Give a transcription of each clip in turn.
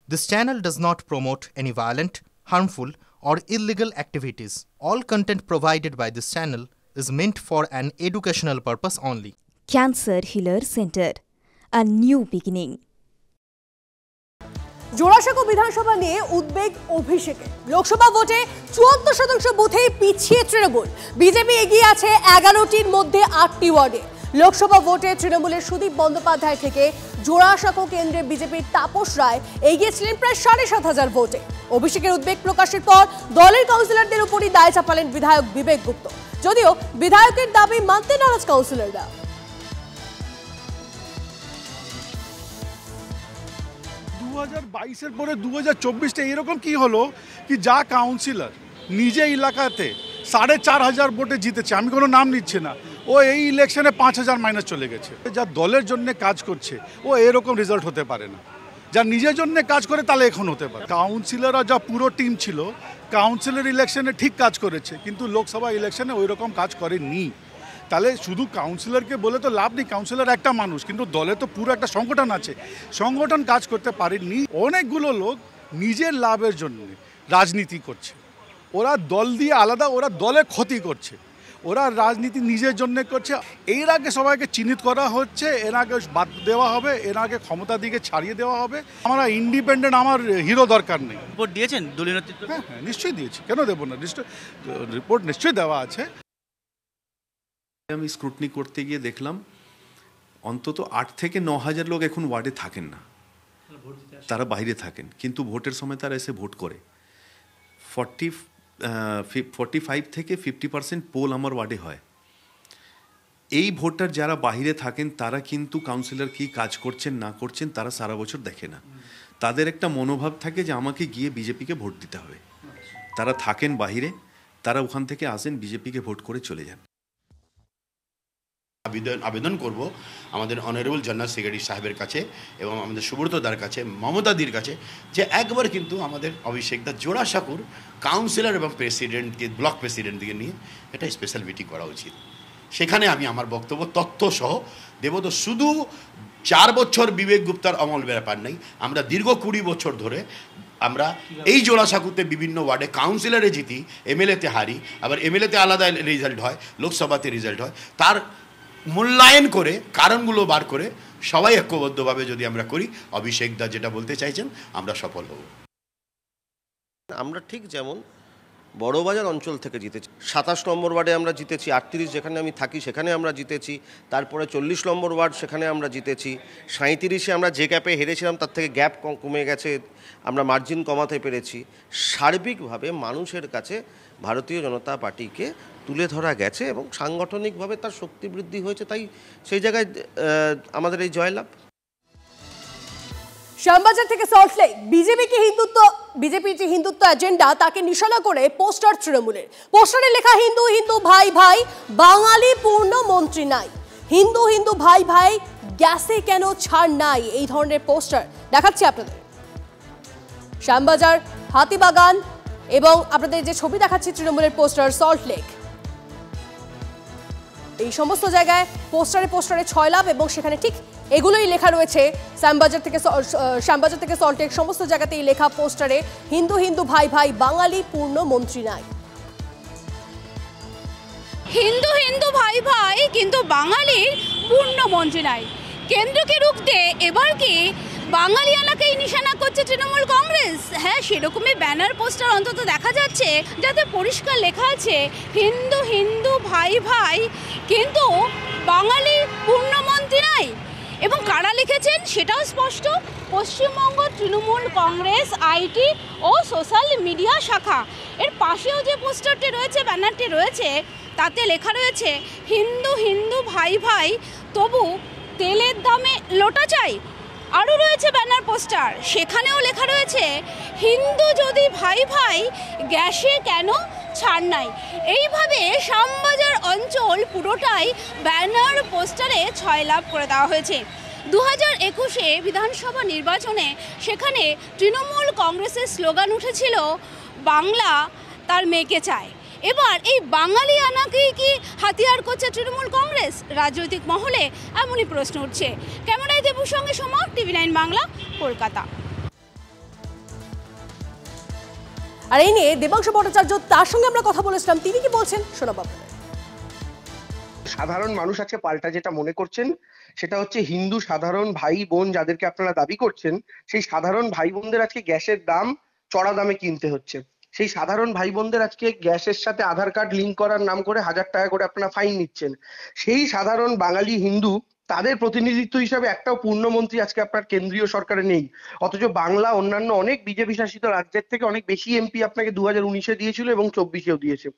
This channel does not promote any violent, harmful, or illegal activities. All content provided by this channel is meant for an educational purpose only. Cancer Healer Center, a new beginning. Jorasanko বিধানসভা নিয়ে উদ্বেগ অভিষেকে লোকসভা ভোটে ৭৪% বুথে পিছিয়ে Trinamool. BJP এগিয়ে আছে ১১টির মধ্যে ৮টি ওয়ার্ডে। লোকসভা ভোটে তৃণমূলের সুদীপ বন্দ্যোপাধ্যায় থেকে জোড়াসাঁকো কেন্দ্রে বিজেপির তাপস রায় এগিয়েছিলেন প্রায় ৭৫০০ ভোটে। অভিষেকের উদ্বেগ প্রকাশের পর দলের কাউন্সিলরদের উপরই দায় চাপালেন বিধায়ক বিবেক গুপ্ত। যদিও বিধায়কের দাবি মানতে নারাজ কাউন্সিলররা। 2022-এর পরে 2024-টা এরকম কি হলো কি যা কাউন্সিলর নিজে এলাকাতে ৪৫০০ ভোটে জিতেছে, আমি কোনো নাম নিচ্ছি না, ও এই ইলেকশনে ৫০০০ মাইনাস চলে গেছে। যা দলের জন্য কাজ করছে ও এরকম রেজাল্ট হতে পারে না। যা নিজের জন্য কাজ করে তাহলে এখন হতে পারে। কাউন্সিলররা যা পুরো টিম ছিল কাউন্সিলর ইলেকশনে ঠিক কাজ করেছে, কিন্তু লোকসভা ইলেকশনে ওই রকম কাজ করেনি। তাহলে শুধু কাউন্সিলরকে বলে তো লাভ নেই, কাউন্সিলর একটা মানুষ, কিন্তু দলে তো পুরো একটা সংগঠন আছে, সংগঠন কাজ করতে পারেনি। অনেকগুলো লোক নিজের লাভের জন্য রাজনীতি করছে, ওরা দল দিয়ে আলাদা, ওরা দলে ক্ষতি করছে, ওরা রাজনীতি নিজের জন্য করছে। এর আগে সবাইকে চিহ্নিত করা হচ্ছে, এর আগে বাদ দেওয়া হবে, এর আগে ক্ষমতা দিকে ছাড়িয়ে দেওয়া হবে। আমরা ইন্ডিপেন্ডেন্ট, আমার হিরো দরকার নেই। রিপোর্ট দিয়েছেন দলীয় নেতৃত্ব? হ্যাঁ, নিশ্চয়ই দিয়েছি, কেন দেবো না, রিপোর্ট নিশ্চয়ই দেওয়া আছে। আমি স্ক্রুটনি করতে গিয়ে দেখলাম অন্তত ৮ থেকে ৯ হাজার লোক এখন ওয়ার্ডে থাকেন না, তারা বাইরে থাকেন, কিন্তু ভোটের সময় তারা এসে ভোট করে। 45 থেকে 50% পোল আমার ওয়ার্ডে হয়। এই ভোটার যারা বাইরে থাকেন তারা কিন্তু কাউন্সিলর কি কাজ করছেন না করছেন তারা সারা বছর দেখে না। তাদের একটা মনোভাব থাকে যে আমাকে গিয়ে বিজেপিকে ভোট দিতে হবে। তারা থাকেন বাইরে, তারা ওখান থেকে আসেন, বিজেপিকে ভোট করে চলে যান। আবেদন করব আমাদের অনারেবল জেনারেল সেক্রেটারি সাহেবের কাছে এবং আমাদের সুব্রতদার কাছে, মমতাদির কাছে, যে একবার কিন্তু আমাদের অভিষেকদা জোড়াসাঁকোর কাউন্সিলর এবং প্রেসিডেন্টকে, ব্লক প্রেসিডেন্টকে নিয়ে এটা স্পেশাল মিটিং করা উচিত। সেখানে আমি আমার বক্তব্য তথ্যসহ দেব। তো শুধু 4 বছর বিবেক গুপ্তার অমল ব্যাপার নেই, আমরা দীর্ঘ 20 বছর ধরে আমরা এই জোড়াসাঁকোতে বিভিন্ন ওয়ার্ডে কাউন্সিলরে জিতি, এমএলএতে হারি, আবার এমএলএতে আলাদা রেজাল্ট হয়, লোকসভাতে রেজাল্ট হয়। তার মূল্যায়ন করে কারণগুলো বার করে সবাই ঐক্যবদ্ধভাবে যদি আমরা করি, অভিষেকদা যেটা বলতে চাইছেন আমরা সফল হব। আমরা ঠিক যেমন বড়বাজার অঞ্চল থেকে জিতেছি, ২৭ নম্বর ওয়ার্ডে আমরা জিতেছি, ৩৮ যেখানে আমি থাকি সেখানে আমরা জিতেছি, তারপরে ৪০ নম্বর ওয়ার্ড সেখানে আমরা জিতেছি, ৩৭-এ আমরা যে গ্যাপে হেরেছিলাম তার থেকে গ্যাপ কমে গেছে, আমরা মার্জিন কমাতে পেরেছি। সার্বিকভাবে মানুষের কাছে ভারতীয় জনতা পার্টিকে তুলে ধরা গেছে এবং সাংগঠনিকভাবে তার শক্তি বৃদ্ধি হয়েছে, তাই সেই জায়গায় আমাদের এই জয়লাভ। শ্যামবাজার থেকে সল্টলেক, বিজেপির যে হিন্দুত্ব এজেন্ডা তাকে নিশানা করে পোস্টার তৃণমূলের। পোস্টারে লেখা হিন্দু হিন্দু ভাই ভাই, বাঙালি পূর্ণ মন্ত্রী নাই, হিন্দু হিন্দু ভাই ভাই, গ্যাসে কেন ছাড় নাই, এই ধরনের পোস্টার দেখাচ্ছি আপনাদের। শ্যামবাজার, হাতিবাগান এবং আপনাদের যে ছবি দেখাচ্ছি তৃণমূলের পোস্টার সল্টলেক, এই সমস্ত জায়গায় পোস্টারে ছয়লাভ এবং সেখানে ঠিক এগুলোই লেখা রয়েছে। শ্যামবাজার থেকে সল্টলেক সমস্ত জায়গাতেই লেখা পোস্টারে হিন্দু হিন্দু ভাই ভাই, বাঙালি পূর্ণ মন্ত্রী নাই। হিন্দু হিন্দু ভাই ভাই, কিন্তু বাঙালির পূর্ণ মন্ত্রী নাই। কেন্দ্রকে রুখতে এবার কি বাঙালিয়ানাকেই নিশানা করছে তৃণমূল কংগ্রেস? হ্যাঁ, সেরকমই ব্যানার পোস্টার অন্তত দেখা যাচ্ছে, যাতে পরিষ্কার লেখা আছে হিন্দু হিন্দু ভাই ভাই, কিন্তু বাঙালি পূর্ণমন্ত্রী নাই। এবং কারা লিখেছেন সেটাও স্পষ্ট, পশ্চিমবঙ্গ তৃণমূল কংগ্রেস আইটি ও সোশ্যাল মিডিয়া শাখা। এর পাশেও যে পোস্টারটি রয়েছে, ব্যানারটি রয়েছে, তাতে লেখা রয়েছে হিন্দু হিন্দু ভাই ভাই, তবু তেলের দামে লোটা চাই। আরও রয়েছে ব্যানার পোস্টার, সেখানেও লেখা রয়েছে হিন্দু যদি ভাই ভাই, গ্যাসে কেন ছাড় নাই। এইভাবে শ্যামবাজার অঞ্চল পুরোটাই ব্যানার পোস্টারে ছয়লাভ করে দেওয়া হয়েছে। 2021-এ বিধানসভা নির্বাচনে সেখানে তৃণমূল কংগ্রেসের স্লোগান উঠেছিল বাংলা তার মেয়েকে চায়। এবার এই বাঙালিয়ানাকেই কি হাতিয়ার করছে তৃণমূল কংগ্রেস? রাজনৈতিক মহলে এমনই প্রশ্ন উঠছে। ক্যামেরায় দেবুর সঙ্গে সমর, TV9 বাংলা, কলকাতা। আর এই নিয়ে দেবাংশু ভট্টাচার্য, তার সঙ্গে আমরা কথা বলেছিলাম, তিনি কি বলছেন শোনাবো আপনাদের। সাধারণ মানুষ আজকে পাল্টা যেটা মনে করছেন সেটা হচ্ছে হিন্দু সাধারণ ভাই বোন যাদেরকে আপনারা দাবি করছেন, সেই সাধারণ ভাই বোনদের আজকে গ্যাসের দাম চড়া দামে কিনতে হচ্ছে। সেই সাধারণ ভাই বোনদের আজকে গ্যাসের সাথে আধার কার্ড লিঙ্ক করার নাম করে 1000 টাকা করে আপনারা ফাইন নিচ্ছেন। সেই সাধারণ বাঙালি হিন্দু তাদের প্রতিনিধিত্ব হিসাবে একটাও পূর্ণমন্ত্রী আজকে আপনার কেন্দ্রীয় সরকারে নেই, অথচ বাংলা অন্যান্য অনেক বিজেপি শাসিত রাজ্যের থেকে অনেক বেশি এমপি আপনাকে 2019-এ দিয়েছিল এবং 24-এও দিয়েছে।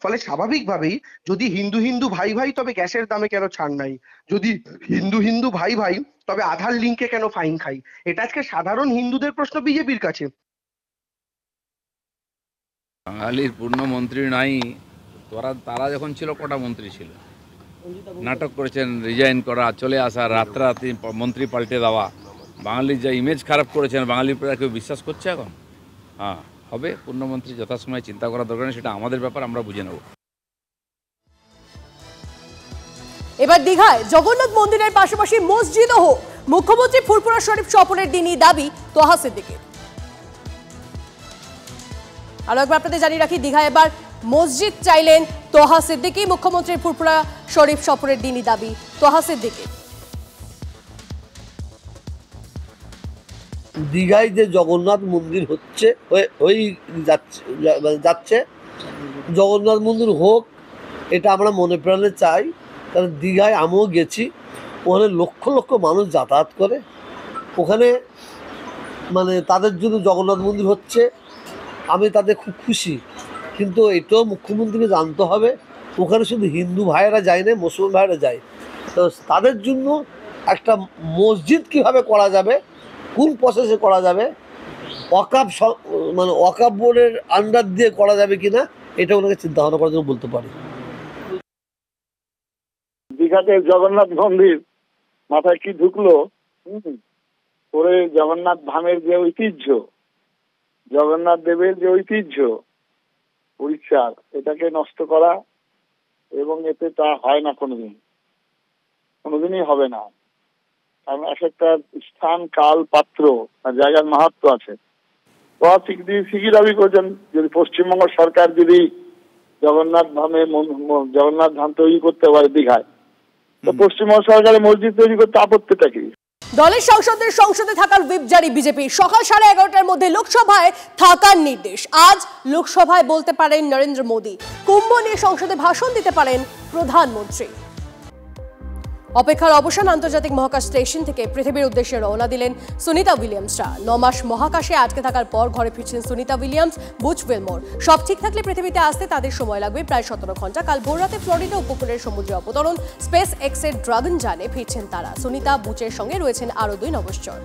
ফলে স্বাভাবিকভাবেই যদি হিন্দু হিন্দু ভাই ভাই তবে গ্যাসের দামে কেন ছাড় নাই, যদি হিন্দু হিন্দু ভাই ভাই তবে আধার লিঙ্কে কেন ফাইন খাই, এটা আজকে সাধারণ হিন্দুদের প্রশ্ন বিজেপির কাছে। বাঙালির পূর্ণ মন্ত্রী নাই, তারা যখন ছিল কটা মন্ত্রী ছিল, নাটক করেছেন রিজাইন করা, চলে আসা, রাতারাতি মন্ত্রী পাল্টে দেওয়া, বাঙালির যা ইমেজ খারাপ করেছেন বাঙালির উপরে কেউ বিশ্বাস করছে এখন? হ্যাঁ, হবে পূর্ণমন্ত্রী যথাসময়ে চিন্তা করা দরকার নেই, সেটা আমাদের ব্যাপার, আমরা বুঝে নেব। এবার দীঘায় জগন্নাথ মন্দিরের পাশাপাশি মসজিদও হোক, মুখ্যমন্ত্রী ফুরফুরা শরীফ সফরের দিনই দাবি তোহা সিদ্দিকীর। আরো একবার আপনাদের জানিয়ে রাখি, দীঘায় এবার মসজিদ চাইলেন তোহা সিদ্দিকী, মুখ্যমন্ত্রীর ফুরফুরা শরীফ সফরের দিনই দাবি তোহা সিদ্দিকীর। দীঘায় যে জগন্নাথ মন্দির হচ্ছে যাচ্ছে জগন্নাথ মন্দির হোক, এটা আমরা মনে প্রাণে চাই। কারণ দীঘায় আমিও গেছি, ওখানে লক্ষ লক্ষ মানুষ যাতায়াত করে, ওখানে মানে তাদের জন্য জগন্নাথ মন্দির হচ্ছে, আমি তাদের খুব খুশি। কিন্তু এটাও মুখ্যমন্ত্রীকে জানতে হবে, ওখানে শুধু হিন্দু ভাইয়েরা যায় না, মুসলমান ভাইয়েরা যায়, তো তাদের জন্য একটা মসজিদ কিভাবে করা যাবে, কোন প্রসেসে করা যাবে, ওয়াকফ বোর্ডের আন্ডার দিয়ে করা যাবে কিনা, এটা ওনাকে চিন্তা ভাবনা করার জন্য বলতে পারি। দীঘাতে জগন্নাথ মন্দির মাথায় কি ঢুকলো, ওরে জগন্নাথ ধামের যে ঐতিহ্য, জগন্নাথ দেবের যে ঐতিহ্য উড়িষ্যার, এটাকে নষ্ট করা, এবং এতে তা হয় না কোনোদিনই হবে না। কারণ একটা স্থান কাল পাত্র আর জায়গার মাহাত্ম আছে। ঠিকই দাবি করছেন, যদি পশ্চিমবঙ্গ সরকার যদি জগন্নাথ ধাম তৈরি করতে পারে দীঘায়, তো পশ্চিমবঙ্গ সরকারের মসজিদ তৈরি করতে আপত্তিটা কি? দলের সংসদে থাকার হুইপ জারি বিজেপি, সকাল 11:30টার মধ্যে লোকসভায় থাকার নির্দেশ। আজ লোকসভায় বলতে পারেন নরেন্দ্র মোদী, কুম্ভ নিয়ে সংসদে ভাষণ দিতে পারেন প্রধানমন্ত্রী। অপেক্ষার অবসান, আন্তর্জাতিক মহাকাশ স্টেশন থেকে পৃথিবীর উদ্দেশ্যে রওনা দিলেন সুনিতা উইলিয়ামসরা। 9 মাস মহাকাশে আটকে থাকার পর ঘরে ফিরছেন সুনিতা উইলিয়ামস, বুচ উইলমোর। সব ঠিক থাকলে পৃথিবীতে আসতে তাদের সময় লাগবে প্রায় 17 ঘন্টা। কাল ভোর রাতে ফ্লোরিডা উপকূলের সমুদ্রে অবতরণ। স্পেস এক্সের ড্রাগন যানে ফিরছেন তারা। সুনিতা, বুচের সঙ্গে রয়েছেন আরও 2 নভোশ্চর।